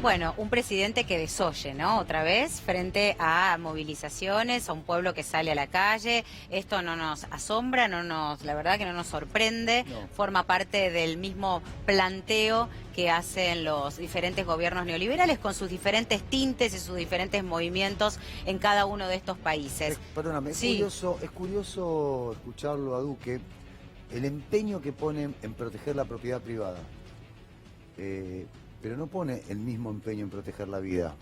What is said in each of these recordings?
Bueno, un presidente que desoye, ¿no? Otra vez, frente a movilizaciones, a un pueblo que sale a la calle. Esto no nos asombra, la verdad que no nos sorprende. No. Forma parte del mismo planteo que hacen los diferentes gobiernos neoliberales con sus diferentes tintes y sus diferentes movimientos en cada uno de estos países. Perdóname, Sí. es curioso escucharlo a Duque, el empeño que pone en proteger la propiedad privada. Pero no pone el mismo empeño en proteger la vida.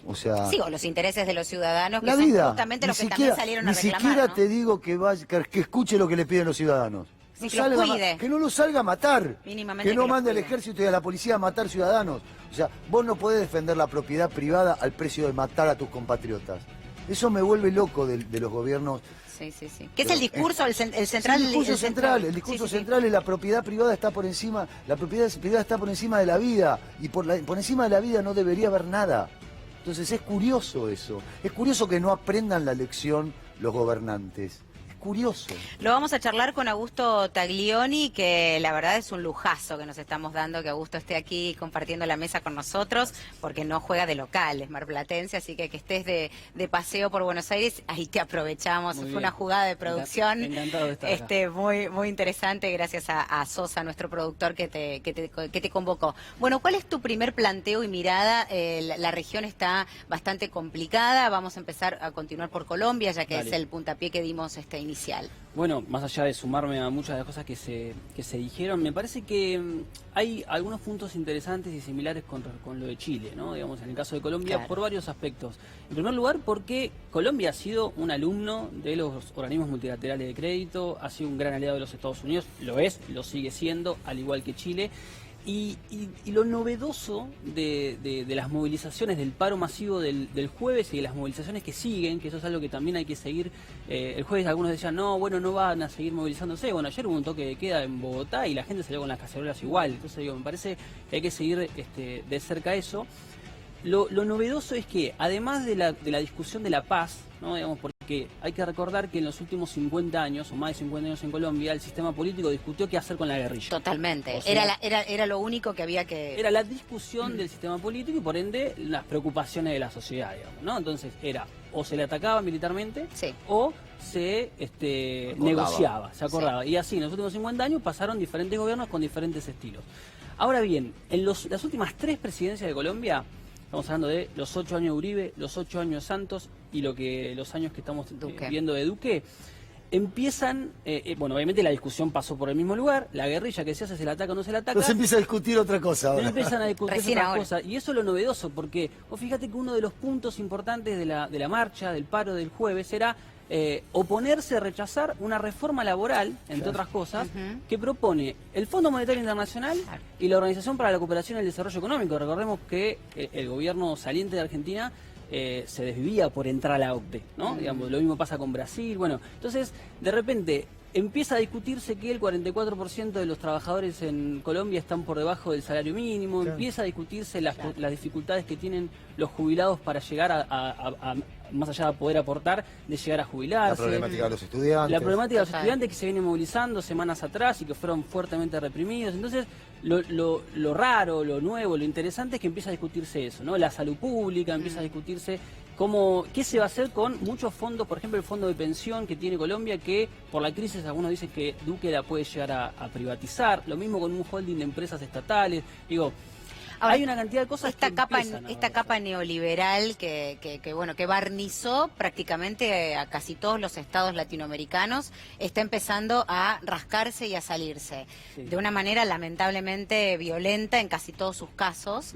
O sea... Sí, o los intereses de los ciudadanos, que la son vida, justamente ni los que siquiera, también salieron a ni reclamar, siquiera ¿no? te digo que escuche lo que le piden los ciudadanos. Sí, que los cuide. Que no lo salga a matar, Mínimamente que no que los mande al cuide. ejército y a la policía a matar ciudadanos. O sea, vos no podés defender la propiedad privada al precio de matar a tus compatriotas. Eso me vuelve loco de los gobiernos. Sí, sí, sí. ¿Qué es el discurso, el central? El discurso central, el discurso central es la propiedad privada está por encima, la propiedad privada está por encima de la vida y por encima de la vida no debería haber nada. Entonces es curioso eso, es curioso que no aprendan la lección los gobernantes. Curioso. Lo vamos a charlar con Augusto Taglioni, que la verdad es un lujazo que nos estamos dando, que Augusto esté aquí compartiendo la mesa con nosotros, porque no juega de local, es marplatense, así que estés de paseo por Buenos Aires, ahí te aprovechamos. Fue una jugada de producción Encantado de estar acá. muy interesante, gracias a Sosa, nuestro productor, que te convocó. Bueno, ¿cuál es tu primer planteo y mirada? La región está bastante complicada, vamos a empezar a continuar por Colombia, ya que Dale. es el puntapié que dimos inicial. Bueno, más allá de sumarme a muchas de las cosas que se dijeron, me parece que hay algunos puntos interesantes y similares con lo de Chile, ¿no? Digamos, en el caso de Colombia, Claro. por varios aspectos. En primer lugar, porque Colombia ha sido un alumno de los organismos multilaterales de crédito, ha sido un gran aliado de los Estados Unidos, lo es, lo sigue siendo, al igual que Chile. Y lo novedoso de las movilizaciones, del paro masivo del jueves y de las movilizaciones que siguen, que eso es algo que también hay que seguir. El jueves algunos decían, no, bueno, no van a seguir movilizándose. Bueno, ayer hubo un toque de queda en Bogotá y la gente salió con las cacerolas igual. Entonces, digo, me parece que hay que seguir de cerca eso. Lo novedoso es que, además de la discusión de la paz, ¿no? Digamos, porque hay que recordar que en los últimos 50 años, o más de 50 años en Colombia, el sistema político discutió qué hacer con la guerrilla. Totalmente. O sea, Era lo único que había que... Era la discusión del sistema político y, por ende, las preocupaciones de la sociedad, digamos, ¿no? Entonces, era o se le atacaba militarmente Sí. o se negociaba, se acordaba. Sí. Y así, en los últimos 50 años pasaron diferentes gobiernos con diferentes estilos. Ahora bien, en las últimas 3 presidencias de Colombia, estamos hablando de los 8 años de Uribe, los 8 años de Santos y los años que estamos viendo de Duque, empiezan, bueno, obviamente la discusión pasó por el mismo lugar, la guerrilla que se hace, se la ataca o no se la ataca. Entonces empieza a discutir otra cosa ahora. Empiezan a discutir Recién otras ahora. cosas. Y eso es lo novedoso, porque vos fíjate que uno de los puntos importantes de la marcha, del paro del jueves, era oponerse, rechazar una reforma laboral, entre otras cosas, que propone el Fondo Monetario Internacional y la Organización para la Cooperación y el Desarrollo Económico. Recordemos que el gobierno saliente de Argentina se desvivía por entrar a la OCDE, ¿no? Digamos, lo mismo pasa con Brasil. Bueno, entonces, de repente, empieza a discutirse que el 44% de los trabajadores en Colombia están por debajo del salario mínimo, empieza a discutirse las dificultades que tienen los jubilados para llegar a más allá de poder aportar, de llegar a jubilarse. La problemática de los estudiantes. La problemática de los estudiantes que se vienen movilizando semanas atrás y que fueron fuertemente reprimidos. Entonces, lo raro, lo nuevo, lo interesante es que empieza a discutirse eso, ¿no? La salud pública, empieza a discutirse qué se va a hacer con muchos fondos, por ejemplo el fondo de pensión que tiene Colombia, que por la crisis algunos dicen que Duque la puede llegar a privatizar, lo mismo con un holding de empresas estatales. Digo, ahora, hay una cantidad de cosas esta que capa neoliberal que barnizó prácticamente a casi todos los estados latinoamericanos está empezando a rascarse y a salirse de una manera lamentablemente violenta en casi todos sus casos.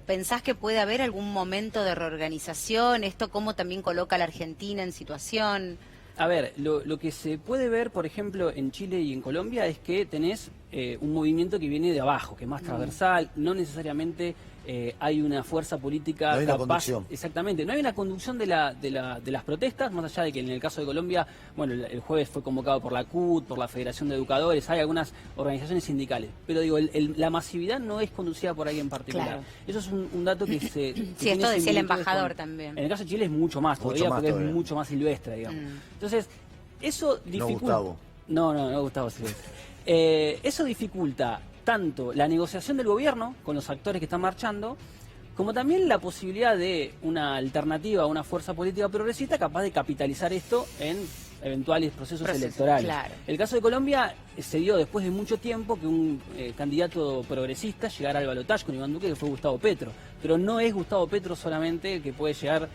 ¿Pensás que puede haber algún momento de reorganización? ¿Esto cómo también coloca a la Argentina en situación? A ver, lo que se puede ver, por ejemplo, en Chile y en Colombia es que tenés un movimiento que viene de abajo, que es más transversal, no necesariamente hay una fuerza política no hay una capaz. conducción. Exactamente, no hay una conducción de las protestas, más allá de que en el caso de Colombia, bueno, el jueves fue convocado por la CUT, por la Federación de Educadores, hay algunas organizaciones sindicales, pero digo, la masividad no es conducida por alguien en particular. Claro. Eso es un dato que se... Sí, esto decía el embajador también. En el caso de Chile es mucho más todavía, porque es mucho más silvestre, digamos. Entonces, eso dificulta... No, Gustavo Silvestre. Eso dificulta tanto la negociación del gobierno con los actores que están marchando, como también la posibilidad de una alternativa a una fuerza política progresista capaz de capitalizar esto en eventuales procesos electorales. Claro. El caso de Colombia se dio después de mucho tiempo que un candidato progresista llegara al balotaje con Iván Duque, que fue Gustavo Petro. Pero no es Gustavo Petro solamente el que puede llegar,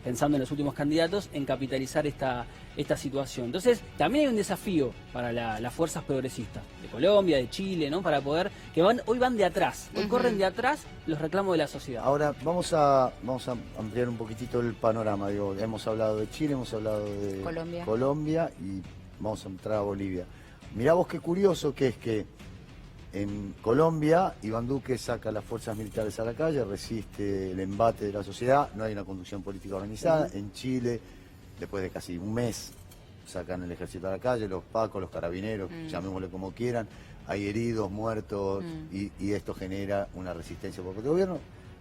pensando en los últimos candidatos, en capitalizar esta situación. Entonces, también hay un desafío para las fuerzas progresistas de Colombia, de Chile, ¿no? Para poder, hoy van de atrás, hoy corren de atrás los reclamos de la sociedad. Ahora, vamos a ampliar un poquitito el panorama. Digo, hemos hablado de Chile, hemos hablado de Colombia y vamos a entrar a Bolivia. Mirá vos qué curioso que es que en Colombia, Iván Duque saca las fuerzas militares a la calle, resiste el embate de la sociedad, no hay una conducción política organizada. En Chile, después de casi un mes, sacan el ejército a la calle, los pacos, los carabineros, llamémosle como quieran, hay heridos, muertos, y esto genera una resistencia por parte del gobierno.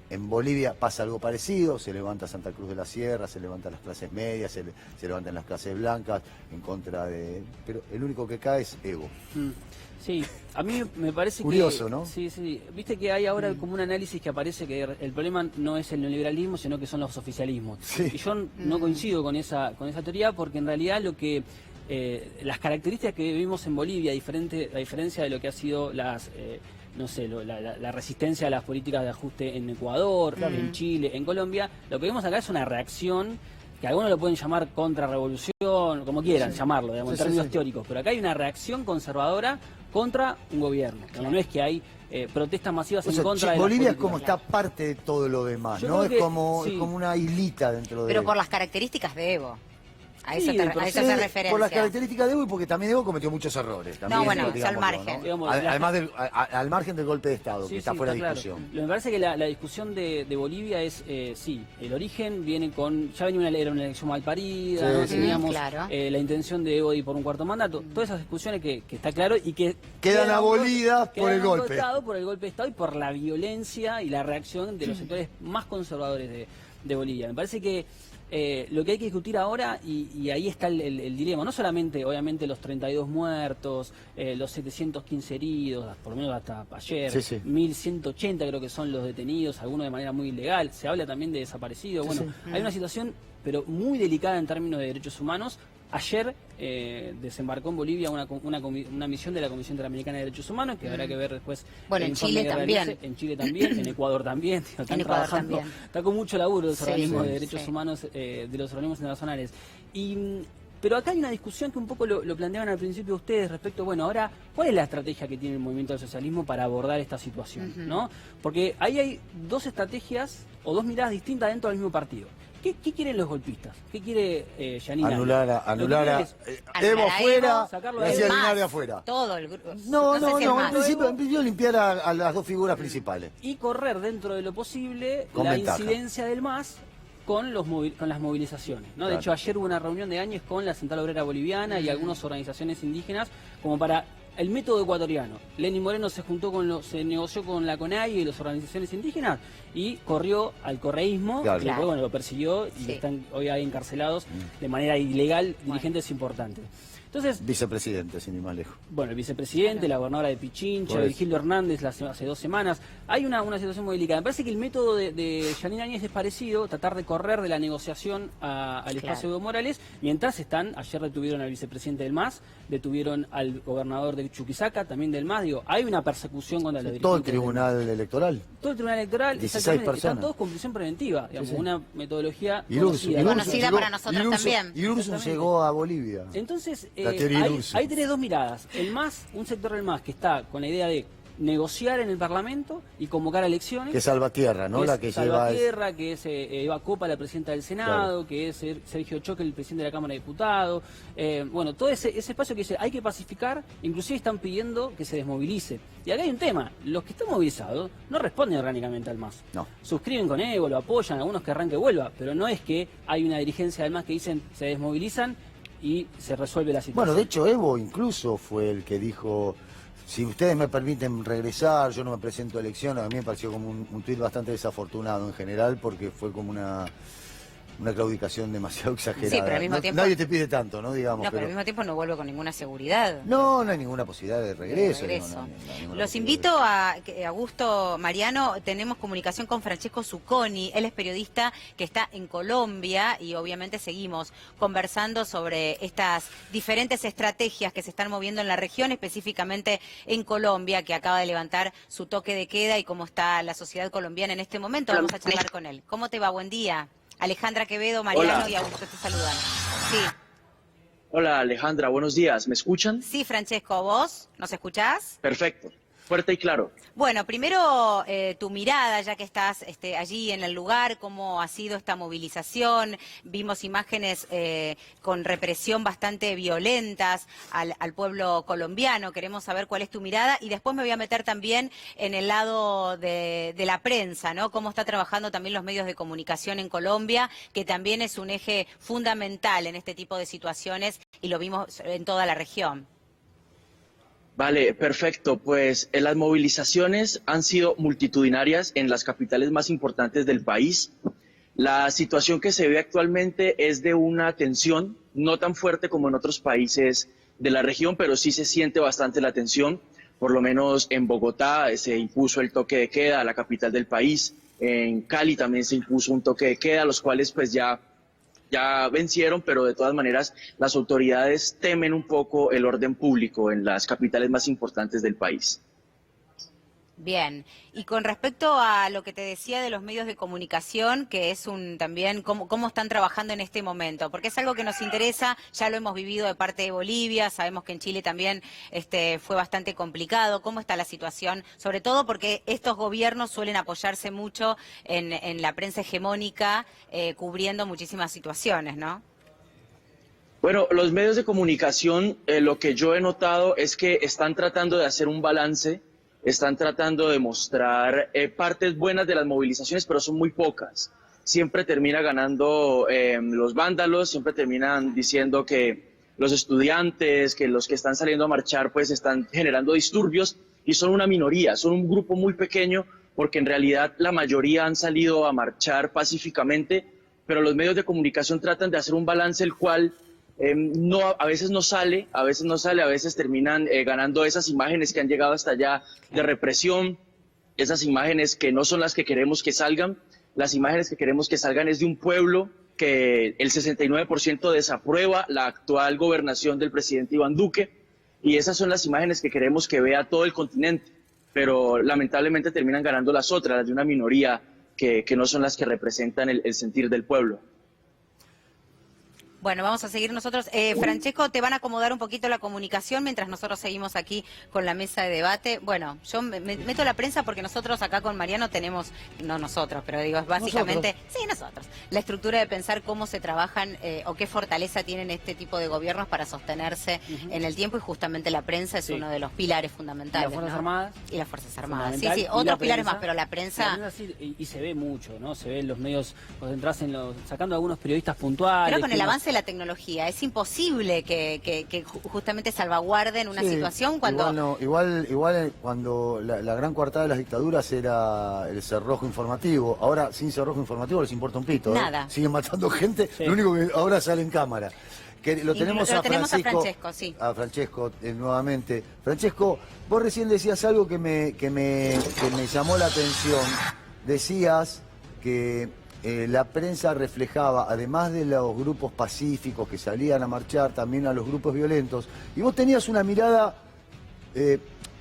En Bolivia pasa algo parecido, se levanta Santa Cruz de la Sierra, se levantan las clases medias, se levantan las clases blancas en contra de... Pero el único que cae es Evo. Sí, a mí me parece curioso, que... ¿no? Sí, viste que hay ahora como un análisis que aparece que el problema no es el neoliberalismo, sino que son los oficialismos. Sí. Y yo no coincido con esa teoría, porque en realidad lo que... las características que vivimos en Bolivia, a diferencia de lo que ha sido las... la resistencia a las políticas de ajuste en Ecuador, en Chile, en Colombia, lo que vemos acá es una reacción que algunos lo pueden llamar contrarrevolución, como quieran llamarlo, digamos, en términos teóricos, pero acá hay una reacción conservadora contra un gobierno. No es que hay protestas masivas en contra de Bolivia es las como políticas. está parte de todo lo demás, Yo ¿no? creo Es como una islita dentro de... Pero por las características de Evo. A eso se referencia. Por las características de Evo y porque también Evo cometió muchos errores. También, No, bueno, es al margen. ¿no? Digamos, Además al margen del golpe de Estado, que está fuera de discusión. Claro. Me parece que la discusión de Bolivia es, el origen viene con... Ya venía era una elección mal parida, ¿no? Teníamos la intención de Evo de ir por un cuarto mandato. Todas esas discusiones que está claro y que... Quedan abolidas por el golpe. Por el golpe de Estado y por la violencia y la reacción de los sectores más conservadores de Bolivia. Me parece que lo que hay que discutir ahora, y ahí está el dilema, no solamente obviamente los 32 muertos, los 715 heridos, por lo menos hasta ayer, 1180 creo que son los detenidos, algunos de manera muy ilegal, se habla también de desaparecidos. Hay una situación pero muy delicada en términos de derechos humanos. Ayer desembarcó en Bolivia una misión de la Comisión Interamericana de Derechos Humanos, que habrá que ver después. Bueno, en Chile también. En Chile también, en Ecuador también. Están trabajando, está con mucho laburo los organismos de derechos humanos, de los organismos internacionales. Pero acá hay una discusión que un poco lo planteaban al principio ustedes respecto, bueno, ahora, ¿cuál es la estrategia que tiene el movimiento del socialismo para abordar esta situación? ¿No? Porque ahí hay dos estrategias o dos miradas distintas dentro del mismo partido. ¿Qué quieren los golpistas? ¿Qué quiere Yanina? Anular a Evo fuera, García Linera afuera. Todo el grupo. No, en principio limpiar a las dos figuras principales. Y correr dentro de lo posible con la ventaja. incidencia del MAS con las movilizaciones, ¿no? Claro. De hecho, ayer hubo una reunión de Áñez con la Central Obrera Boliviana y algunas organizaciones indígenas como para... El método ecuatoriano. Lenín Moreno se negoció con la CONAI y las organizaciones indígenas y corrió al correísmo, que después, lo persiguió y están hoy ahí encarcelados de manera ilegal dirigentes importantes. Entonces, vicepresidente, sin ir más lejos. Bueno, el vicepresidente, la gobernadora de Pichincha, Virgilio Hernández hace 2 semanas. Hay una situación muy delicada. Me parece que el método de Yanina Áñez es parecido, tratar de correr de la negociación al espacio de Evo Morales, mientras ayer detuvieron al vicepresidente del MAS, detuvieron al gobernador de Chuquisaca, también del MAS. Digo, hay una persecución contra los dirigentes. Todo el tribunal electoral. Todo el tribunal electoral, 16 personas. Están todos con prisión preventiva, digamos, una metodología conocida para nosotros también. Y Urso llegó a Bolivia. Entonces, ahí tenés dos miradas. El MAS, un sector del MAS que está con la idea de negociar en el Parlamento y convocar a elecciones. Que es Salvatierra, ¿no? Que es Salvatierra, que es Eva Copa, la presidenta del Senado, que es Sergio Choque, el presidente de la Cámara de Diputados. Bueno, todo ese espacio que dice hay que pacificar, inclusive están pidiendo que se desmovilice. Y acá hay un tema, los que están movilizados no responden orgánicamente al MAS. No. Suscriben con Evo, lo apoyan, algunos querrán que vuelva, pero no es que hay una dirigencia del MAS que dicen se desmovilizan y se resuelve la situación. Bueno, de hecho Evo incluso fue el que dijo, si ustedes me permiten regresar, yo no me presento a elecciones. A mí me pareció como un tuit bastante desafortunado en general, porque fue como una claudicación demasiado exagerada. Sí, pero al mismo tiempo... Nadie te pide tanto, ¿no? Digamos, No, pero al mismo tiempo no vuelve con ninguna seguridad. No, no hay ninguna posibilidad de regreso. Los invito a Augusto, Mariano, tenemos comunicación con Francesco Zucconi, él es periodista que está en Colombia y obviamente seguimos conversando sobre estas diferentes estrategias que se están moviendo en la región, específicamente en Colombia, que acaba de levantar su toque de queda y cómo está la sociedad colombiana en este momento. Vamos a charlar con él. ¿Cómo te va? Buen día. Alejandra Quevedo, Mariano Hola. y Augusto te saludan. Sí. Hola Alejandra, buenos días. ¿Me escuchan? Sí, Francesco, ¿vos nos escuchás? Perfecto, fuerte y claro. Bueno, primero tu mirada, ya que estás allí en el lugar, cómo ha sido esta movilización. Vimos imágenes con represión bastante violentas al pueblo colombiano. Queremos saber cuál es tu mirada y después me voy a meter también en el lado de la prensa, ¿no? Cómo está trabajando también los medios de comunicación en Colombia, que también es un eje fundamental en este tipo de situaciones y lo vimos en toda la región. Vale, perfecto. Pues las movilizaciones han sido multitudinarias en las capitales más importantes del país. La situación que se ve actualmente es de una tensión, no tan fuerte como en otros países de la región, pero sí se siente bastante la tensión. Por lo menos en Bogotá se impuso el toque de queda, la capital del país. En Cali también se impuso un toque de queda, los cuales pues ya vencieron, pero de todas maneras las autoridades temen un poco el orden público en las capitales más importantes del país. Bien, y con respecto a lo que te decía de los medios de comunicación, que es también cómo están trabajando en este momento, porque es algo que nos interesa, ya lo hemos vivido de parte de Bolivia, sabemos que en Chile también fue bastante complicado. ¿Cómo está la situación? Sobre todo porque estos gobiernos suelen apoyarse mucho en la prensa hegemónica, cubriendo muchísimas situaciones, ¿no? Bueno, los medios de comunicación, lo que yo he notado es que están tratando de hacer un balance. Están tratando de mostrar partes buenas de las movilizaciones, pero son muy pocas. Siempre termina ganando los vándalos, siempre terminan diciendo que los estudiantes, que los que están saliendo a marchar, pues están generando disturbios y son una minoría, son un grupo muy pequeño, porque en realidad la mayoría han salido a marchar pacíficamente, pero los medios de comunicación tratan de hacer un balance el cual... a veces no sale, a veces terminan ganando esas imágenes que han llegado hasta allá de represión, esas imágenes que no son las que queremos que salgan. Las imágenes que queremos que salgan es de un pueblo que el 69% desaprueba la actual gobernación del presidente Iván Duque, y esas son las imágenes que queremos que vea todo el continente, pero lamentablemente terminan ganando las otras, las de una minoría que no son las que representan el sentir del pueblo. Bueno, vamos a seguir nosotros. Francesco, te van a acomodar un poquito la comunicación mientras nosotros seguimos aquí con la mesa de debate. Bueno, yo me meto la prensa porque nosotros acá con Mariano tenemos, no nosotros, pero digo, es básicamente, nosotros, la estructura de pensar cómo se trabajan o qué fortaleza tienen este tipo de gobiernos para sostenerse en el tiempo, y justamente la prensa es uno de los pilares fundamentales. Y las Fuerzas ¿no? Armadas. Y las Fuerzas Armadas. Sí, Y otros pilares prensa, más, pero la prensa... sí, y se ve mucho, ¿no? Se ve en los medios, cuando entras sacando algunos periodistas puntuales. Pero con el avance de la tecnología es imposible que justamente salvaguarden una situación cuando... Igual cuando la gran coartada de las dictaduras era el cerrojo informativo. Ahora sin cerrojo informativo les importa un pito. Nada. Siguen matando gente, lo único que ahora sale en cámara. Que lo tenemos a Francesco, sí. A Francesco nuevamente. Francesco, vos recién decías algo que me llamó la atención. Decías que la prensa reflejaba, además de los grupos pacíficos que salían a marchar, también a los grupos violentos. Y vos tenías una mirada,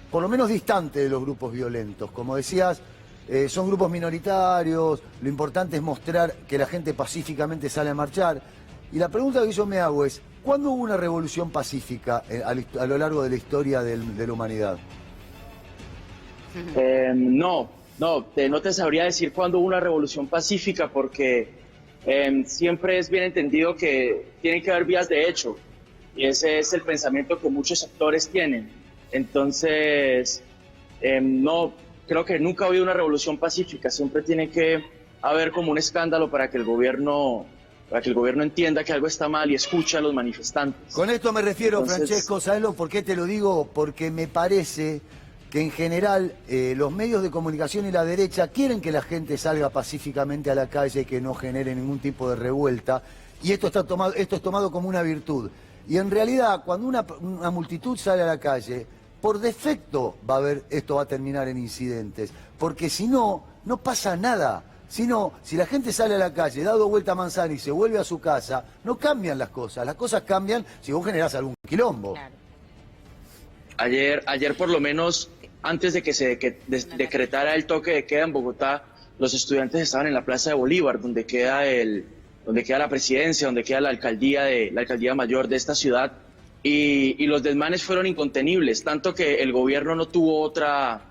por lo menos distante de los grupos violentos. Como decías, son grupos minoritarios, lo importante es mostrar que la gente pacíficamente sale a marchar. Y la pregunta que yo me hago es, ¿cuándo hubo una revolución pacífica a lo largo de la historia de la humanidad? No te sabría decir cuándo hubo una revolución pacífica, porque siempre es bien entendido que tienen que haber vías de hecho, y ese es el pensamiento que muchos sectores tienen. Entonces, no, creo que nunca ha habido una revolución pacífica, siempre tiene que haber como un escándalo para que el gobierno entienda que algo está mal y escucha a los manifestantes. Con esto me refiero, entonces, Francesco, ¿sabes por qué te lo digo? Porque me parece que en general los medios de comunicación y la derecha quieren que la gente salga pacíficamente a la calle y que no genere ningún tipo de revuelta, y esto es tomado como una virtud. Y en realidad, cuando una multitud sale a la calle, por defecto esto va a terminar en incidentes, porque si no, no pasa nada. Si la gente sale a la calle, dado vuelta a manzana y se vuelve a su casa, no cambian las cosas cambian si vos generás algún quilombo. Claro. Ayer por lo menos, antes de que se decretara el toque de queda en Bogotá, los estudiantes estaban en la Plaza de Bolívar, donde queda la presidencia, donde queda la alcaldía mayor de esta ciudad, y los desmanes fueron incontenibles, tanto que el gobierno no tuvo otra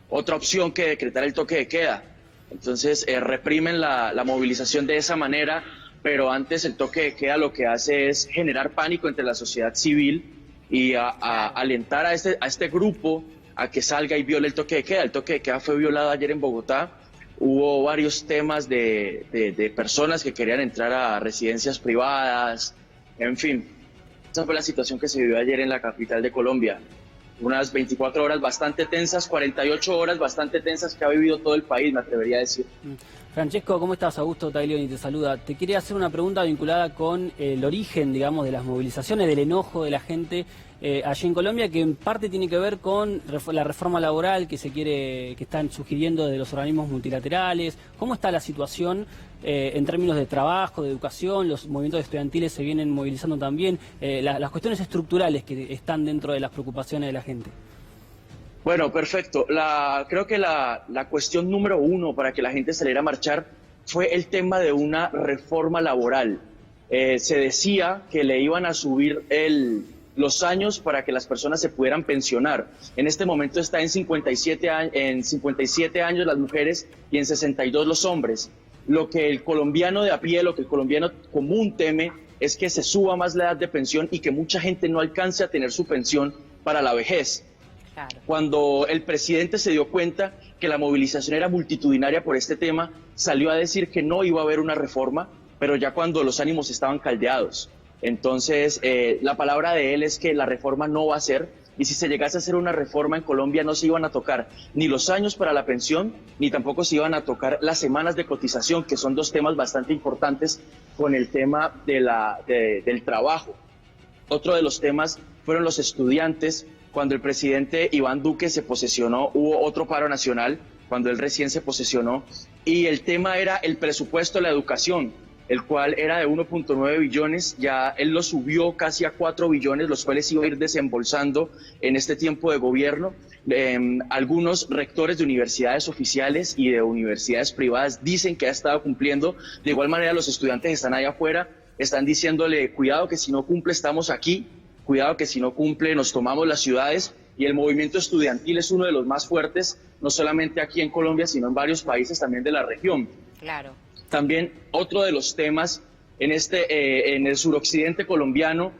opción que decretar el toque de queda. Entonces reprimen la movilización de esa manera, pero antes el toque de queda lo que hace es generar pánico entre la sociedad civil y alentar a este grupo a que salga y viole el toque de queda. El toque de queda fue violado ayer en Bogotá. Hubo varios temas de personas que querían entrar a residencias privadas, en fin. Esa fue la situación que se vivió ayer en la capital de Colombia. Unas 24 horas bastante tensas, 48 horas bastante tensas que ha vivido todo el país, me atrevería a decir. Francesco, ¿cómo estás? Augusto Taglioni te saluda. Te quería hacer una pregunta vinculada con el origen, digamos, de las movilizaciones, del enojo de la gente allí en Colombia, que en parte tiene que ver con la reforma laboral que están sugiriendo de los organismos multilaterales. ¿Cómo está la situación en términos de trabajo, de educación? Los movimientos estudiantiles se vienen movilizando también. Las cuestiones estructurales que están dentro de las preocupaciones de la gente. Bueno, perfecto. Creo que la cuestión número uno para que la gente saliera a marchar fue el tema de una reforma laboral. Se decía que le iban a subir los años para que las personas se pudieran pensionar. En este momento está en 57 años las mujeres y en 62 los hombres. Lo que el colombiano de a pie, lo que el colombiano común teme es que se suba más la edad de pensión y que mucha gente no alcance a tener su pensión para la vejez. Claro. Cuando el presidente se dio cuenta que la movilización era multitudinaria por este tema, salió a decir que no iba a haber una reforma, pero ya cuando los ánimos estaban caldeados. Entonces, la palabra de él es que la reforma no va a ser, y si se llegase a hacer una reforma en Colombia no se iban a tocar ni los años para la pensión, ni tampoco se iban a tocar las semanas de cotización, que son dos temas bastante importantes con el tema del trabajo. Otro de los temas fueron los estudiantes. Cuando el presidente Iván Duque se posesionó, hubo otro paro nacional, cuando él recién se posesionó, y el tema era el presupuesto de la educación, el cual era de 1.9 billones, ya él lo subió casi a 4 billones, los cuales iba a ir desembolsando en este tiempo de gobierno. Algunos rectores de universidades oficiales y de universidades privadas dicen que ha estado cumpliendo. De igual manera, los estudiantes están allá afuera, están diciéndole, cuidado que si no cumple estamos aquí, cuidado que si no cumple nos tomamos las ciudades, y el movimiento estudiantil es uno de los más fuertes, no solamente aquí en Colombia, sino en varios países también de la región. Claro. También otro de los temas en el suroccidente colombiano,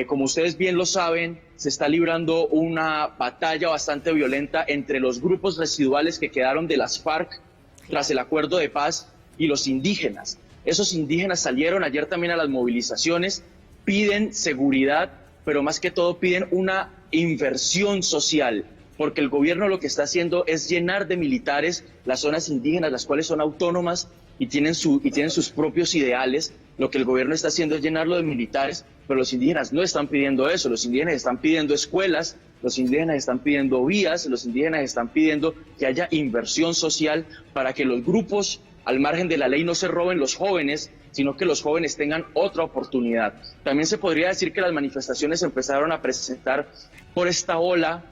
como ustedes bien lo saben, se está librando una batalla bastante violenta entre los grupos residuales que quedaron de las FARC tras el acuerdo de paz y los indígenas. Esos indígenas salieron ayer también a las movilizaciones, piden seguridad, pero más que todo piden una inversión social, porque el gobierno lo que está haciendo es llenar de militares las zonas indígenas, las cuales son autónomas y tienen sus propios ideales. Lo que el gobierno está haciendo es llenarlo de militares, pero los indígenas no están pidiendo eso. Los indígenas están pidiendo escuelas, los indígenas están pidiendo vías, los indígenas están pidiendo que haya inversión social para que los grupos al margen de la ley no se roben los jóvenes, sino que los jóvenes tengan otra oportunidad. También se podría decir que las manifestaciones se empezaron a presentar por esta ola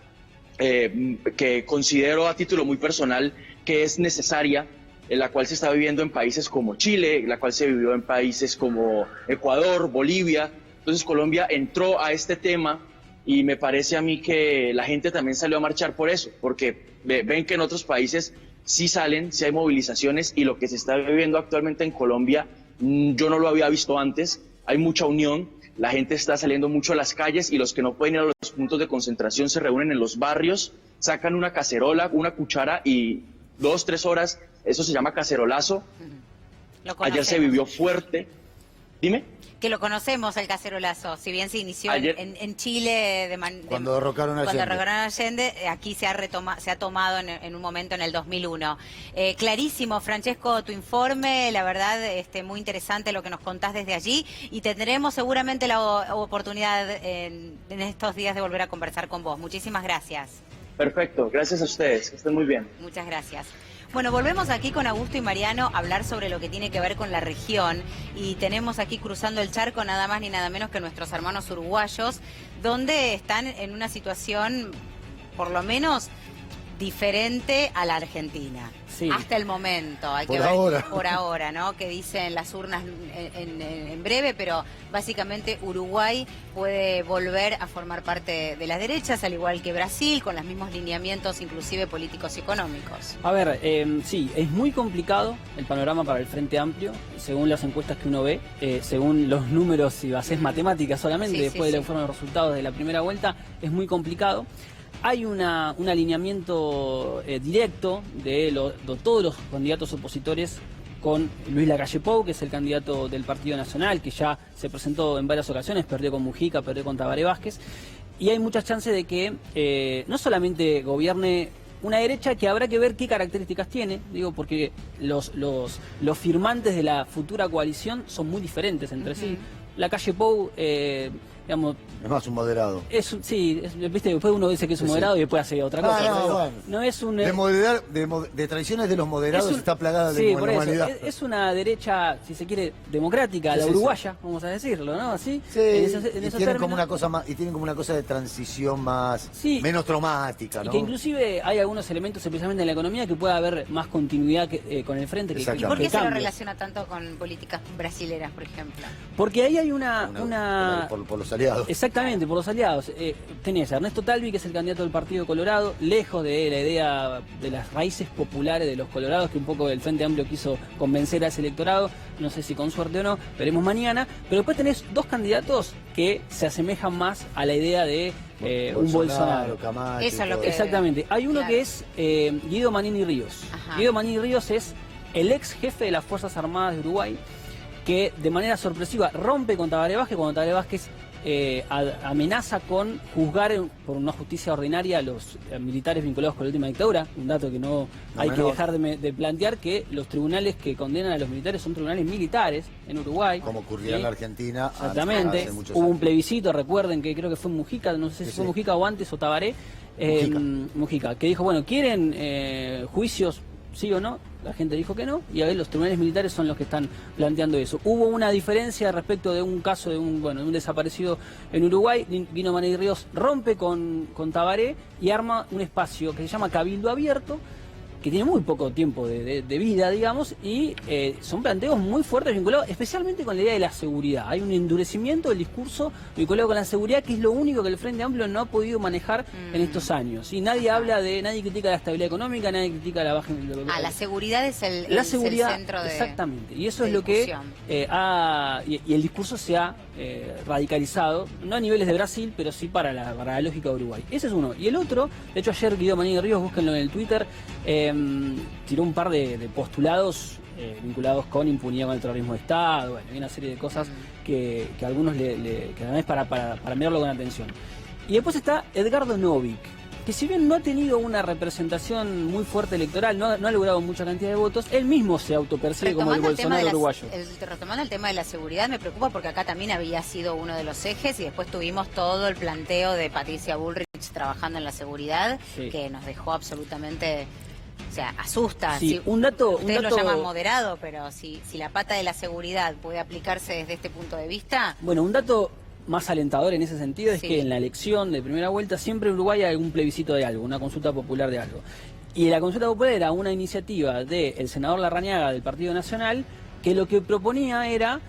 que considero a título muy personal que es necesaria, en la cual se está viviendo en países como Chile, la cual se vivió en países como Ecuador, Bolivia. Entonces Colombia entró a este tema y me parece a mí que la gente también salió a marchar por eso, porque ven que en otros países sí salen, sí hay movilizaciones, y lo que se está viviendo actualmente en Colombia yo no lo había visto antes. Hay mucha unión, la gente está saliendo mucho a las calles, y los que no pueden ir a los puntos de concentración se reúnen en los barrios, sacan una cacerola, una cuchara y 2-3 horas, eso se llama cacerolazo. Ayer se vivió fuerte, Dime. Que lo conocemos, el cacerolazo, si bien se inició Ayer... en Chile cuando derrocaron a Allende. Cuando derrocaron a Allende, aquí se ha tomado en un momento en el 2001. Clarísimo, Francesco, tu informe, la verdad, muy interesante lo que nos contás desde allí, y tendremos seguramente la oportunidad en estos días de volver a conversar con vos. Muchísimas gracias. Perfecto, gracias a ustedes, que estén muy bien. Muchas gracias. Bueno, volvemos aquí con Augusto y Mariano a hablar sobre lo que tiene que ver con la región, y tenemos aquí cruzando el charco nada más ni nada menos que nuestros hermanos uruguayos, donde están en una situación por lo menos diferente a la Argentina. Sí. Hasta el momento, hay por que ver ahora. por ahora, ¿no? Que dicen las urnas en breve, pero básicamente Uruguay puede volver a formar parte de las derechas, al igual que Brasil, con los mismos lineamientos, inclusive políticos y económicos. A ver, sí, es muy complicado el panorama para el Frente Amplio, según las encuestas que uno ve, según los números, si haces matemáticas solamente, Sí, después sí, del sí. informe de resultados de la primera vuelta, es muy complicado. Hay un alineamiento directo de todos los candidatos opositores con Luis Lacalle Pou, que es el candidato del Partido Nacional, que ya se presentó en varias ocasiones, perdió con Mujica, perdió con Tabaré Vázquez, y hay muchas chances de que no solamente gobierne una derecha, que habrá que ver qué características tiene, digo, porque los firmantes de la futura coalición son muy diferentes entre sí. Lacalle Pou, digamos... Es más un moderado. Viste, después uno dice que es un moderado y después hace otra cosa. Bueno. No es un... De tradiciones de los moderados está plagada de por eso, humanidad. es una derecha, si se quiere, democrática, la uruguaya, vamos a decirlo, ¿no? Así, Sí, en y esos tienen como términos. una cosa más, y tienen como una cosa de transición más, menos traumática, Y ¿no? que inclusive hay algunos elementos, especialmente en la economía, que pueda haber más continuidad con el frente que ¿Y por qué se lo cambio. relaciona tanto con políticas brasileras, por ejemplo? Porque ahí hay Por los aliados. Exactamente, por los aliados. Tenés a Ernesto Talvi, que es el candidato del Partido Colorado, lejos de la idea de las raíces populares de los colorados, que un poco el Frente Amplio quiso convencer a ese electorado, no sé si con suerte o no, veremos mañana. Pero después tenés dos candidatos que se asemejan más a la idea de un Bolsonaro. Camacho, Eso es lo todo. que... Exactamente. Hay uno Claro. que es Guido Manini Ríos. Ajá. Guido Manini Ríos es el ex jefe de las Fuerzas Armadas de Uruguay, que de manera sorpresiva rompe con Tabaré Vázquez cuando Tabaré Vázquez amenaza con juzgar por una justicia ordinaria a los militares vinculados con la última dictadura. Un dato que no hay que dejar de plantear, que los tribunales que condenan a los militares son tribunales militares en Uruguay. Como ocurría en la Argentina. Exactamente. Hace muchos Hubo un años. plebiscito, recuerden que creo que fue Mujica, no sé si fue Mujica o antes, o Tabaré. Mujica, que dijo, bueno, ¿quieren juicios sí o no? La gente dijo que no, y a ver, los tribunales militares son los que están planteando eso. Hubo una diferencia respecto de un caso de un desaparecido en Uruguay. Guido Manini Ríos rompe con Tabaré y arma un espacio que se llama Cabildo Abierto, que tiene muy poco tiempo de vida, digamos, y son planteos muy fuertes vinculados especialmente con la idea de la seguridad. Hay un endurecimiento del discurso vinculado con la seguridad, que es lo único que el Frente Amplio no ha podido manejar en estos años. Y nadie nadie critica la estabilidad económica, nadie critica la baja... la seguridad es el centro de... Exactamente, y eso de es lo que discusión. y el discurso se ha radicalizado, no a niveles de Brasil, pero sí para la lógica de Uruguay. Ese es uno. Y el otro, de hecho ayer Guido Manini Ríos, búsquenlo en el Twitter, tiró un par de postulados vinculados con impunidad con el terrorismo de Estado, bueno, hay una serie de cosas que a algunos que además es para mirarlo con atención. Y después está Edgardo Novik, que si bien no ha tenido una representación muy fuerte electoral, no ha logrado mucha cantidad de votos, él mismo se autopercibe como el Bolsonaro uruguayo. Retomando el tema de la seguridad, me preocupa porque acá también había sido uno de los ejes, y después tuvimos todo el planteo de Patricia Bullrich trabajando en la seguridad, que nos dejó absolutamente... O sea, asusta. Sí, ustedes lo llaman moderado, pero si la pata de la seguridad puede aplicarse desde este punto de vista... Bueno, un dato más alentador en ese sentido es que en la elección de primera vuelta siempre en Uruguay hay un plebiscito de algo, una consulta popular de algo. Y la consulta popular era una iniciativa del senador Larrañaga del Partido Nacional, que lo que proponía era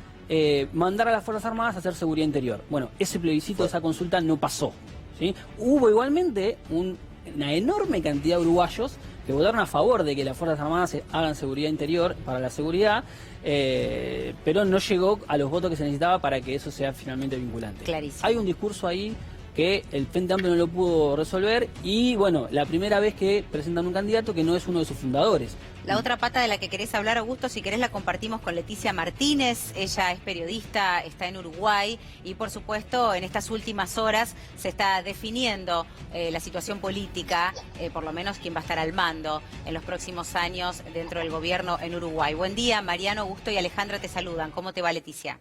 mandar a las Fuerzas Armadas a hacer seguridad interior. Bueno, ese plebiscito, esa consulta no pasó, ¿sí? Hubo igualmente una enorme cantidad de uruguayos que votaron a favor de que las Fuerzas Armadas hagan seguridad interior para la seguridad, pero no llegó a los votos que se necesitaba para que eso sea finalmente vinculante. Clarísimo. Hay un discurso ahí que el Frente Amplio no lo pudo resolver y bueno, la primera vez que presentan un candidato que no es uno de sus fundadores. La otra pata de la que querés hablar, Augusto, si querés la compartimos con Leticia Martínez. Ella es periodista, está en Uruguay y por supuesto en estas últimas horas se está definiendo la situación política, por lo menos quién va a estar al mando en los próximos años dentro del gobierno en Uruguay. Buen día, Mariano, Augusto y Alejandra te saludan. ¿Cómo te va, Leticia?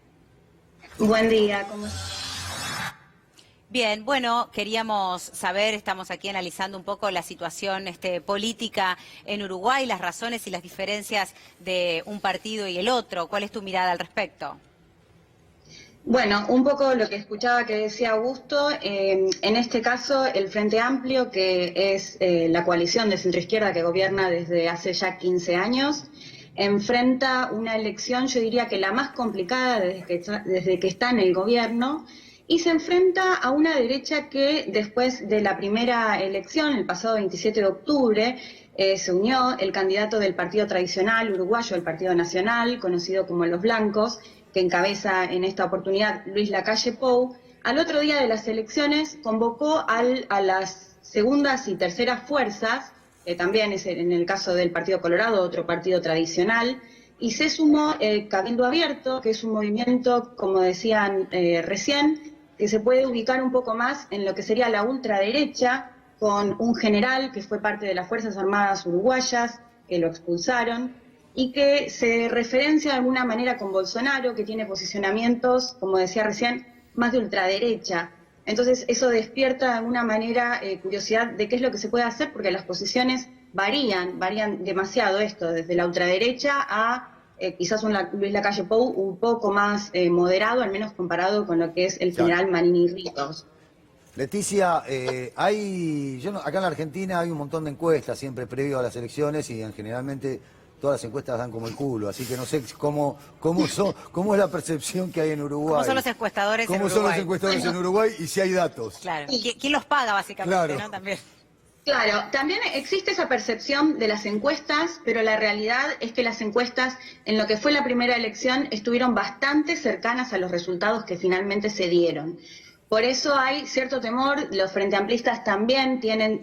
Buen día, ¿cómo estás? Bien, bueno, queríamos saber, estamos aquí analizando un poco la situación política en Uruguay, las razones y las diferencias de un partido y el otro. ¿Cuál es tu mirada al respecto? Bueno, un poco lo que escuchaba que decía Augusto, en este caso el Frente Amplio, que es la coalición de centroizquierda que gobierna desde hace ya 15 años, enfrenta una elección, yo diría que la más complicada desde que está en el gobierno, y se enfrenta a una derecha que después de la primera elección, el pasado 27 de octubre, se unió el candidato del partido tradicional uruguayo, el Partido Nacional, conocido como Los Blancos, que encabeza en esta oportunidad Luis Lacalle Pou. Al otro día de las elecciones convocó a las segundas y terceras fuerzas, que también es en el caso del Partido Colorado, otro partido tradicional, y se sumó Cabildo Abierto, que es un movimiento, como decían recién, que se puede ubicar un poco más en lo que sería la ultraderecha, con un general que fue parte de las Fuerzas Armadas uruguayas, que lo expulsaron, y que se referencia de alguna manera con Bolsonaro, que tiene posicionamientos, como decía recién, más de ultraderecha. Entonces eso despierta de alguna manera curiosidad de qué es lo que se puede hacer, porque las posiciones varían demasiado esto, desde la ultraderecha a quizás un Luis Lacalle Pou un poco más moderado, al menos comparado con lo que es el general Manini Ríos. Leticia, acá en la Argentina hay un montón de encuestas siempre previo a las elecciones y generalmente todas las encuestas dan como el culo, así que no sé cómo es la percepción que hay en Uruguay. ¿Cómo son los encuestadores en Uruguay? ¿Cómo son los encuestadores en Uruguay y si hay datos? Claro. ¿Quién los paga básicamente, claro, ¿no? También. Claro, también existe esa percepción de las encuestas, pero la realidad es que las encuestas en lo que fue la primera elección estuvieron bastante cercanas a los resultados que finalmente se dieron. Por eso hay cierto temor, los frente amplistas también tienen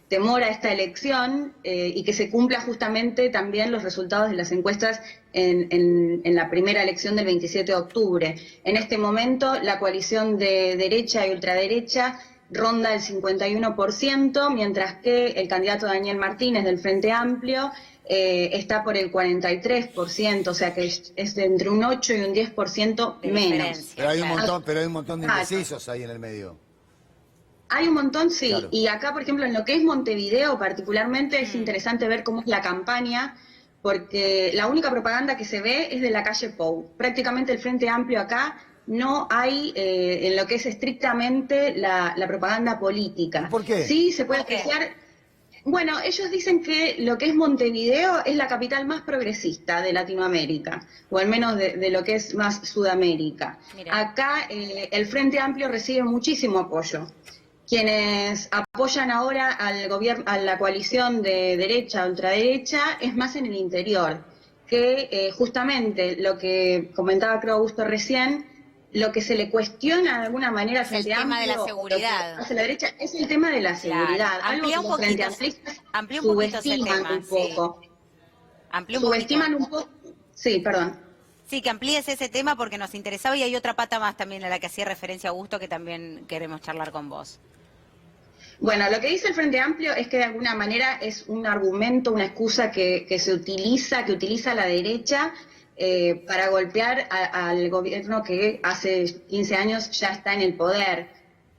temor a esta elección y que se cumpla justamente también los resultados de las encuestas en la primera elección del 27 de octubre. En este momento la coalición de derecha y ultraderecha ronda el 51%, mientras que el candidato Daniel Martínez del Frente Amplio está por el 43%, o sea que es de entre un 8 y un 10% menos. Pero hay un montón de indecisos ahí en el medio. Hay un montón, sí, claro. Y acá, por ejemplo, en lo que es Montevideo particularmente, es interesante ver cómo es la campaña, porque la única propaganda que se ve es de Lacalle Pou. Prácticamente el Frente Amplio acá no hay en lo que es estrictamente la propaganda política. ¿Por qué? Sí, se puede apreciar. Bueno, ellos dicen que lo que es Montevideo es la capital más progresista de Latinoamérica, o al menos de lo que es más Sudamérica. Mirá. Acá el Frente Amplio recibe muchísimo apoyo. Quienes apoyan ahora al gobierno, a la coalición de derecha, ultraderecha, es más en el interior, que justamente lo que comentaba creo Augusto recién, lo que se le cuestiona de alguna manera es el tema de la seguridad. Hacia la derecha es el tema de la seguridad. Claro. Algo que los frente amplistas subestiman un poco. Subestiman un poco. Sí, perdón. Sí, que amplíes ese tema porque nos interesaba y hay otra pata más también a la que hacía referencia Augusto que también queremos charlar con vos. Bueno, lo que dice el Frente Amplio es que de alguna manera es un argumento, una excusa que utiliza la derecha para golpear al gobierno que hace 15 años ya está en el poder,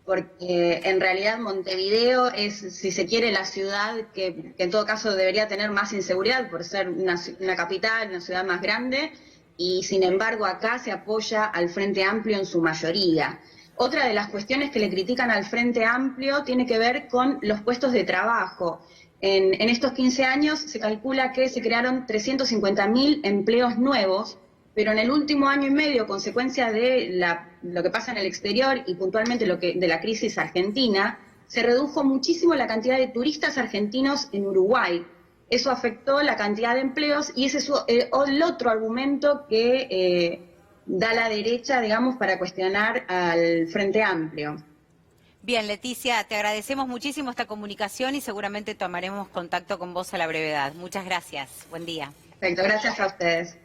porque en realidad Montevideo es, si se quiere, la ciudad que en todo caso debería tener más inseguridad por ser una capital, una ciudad más grande, y sin embargo acá se apoya al Frente Amplio en su mayoría. Otra de las cuestiones que le critican al Frente Amplio tiene que ver con los puestos de trabajo. En estos 15 años se calcula que se crearon 350.000 empleos nuevos, pero en el último año y medio, consecuencia de lo que pasa en el exterior y puntualmente de la crisis argentina, se redujo muchísimo la cantidad de turistas argentinos en Uruguay. Eso afectó la cantidad de empleos y ese es el otro argumento que da la derecha, digamos, para cuestionar al Frente Amplio. Bien, Leticia, te agradecemos muchísimo esta comunicación y seguramente tomaremos contacto con vos a la brevedad. Muchas gracias. Buen día. Perfecto, gracias a ustedes.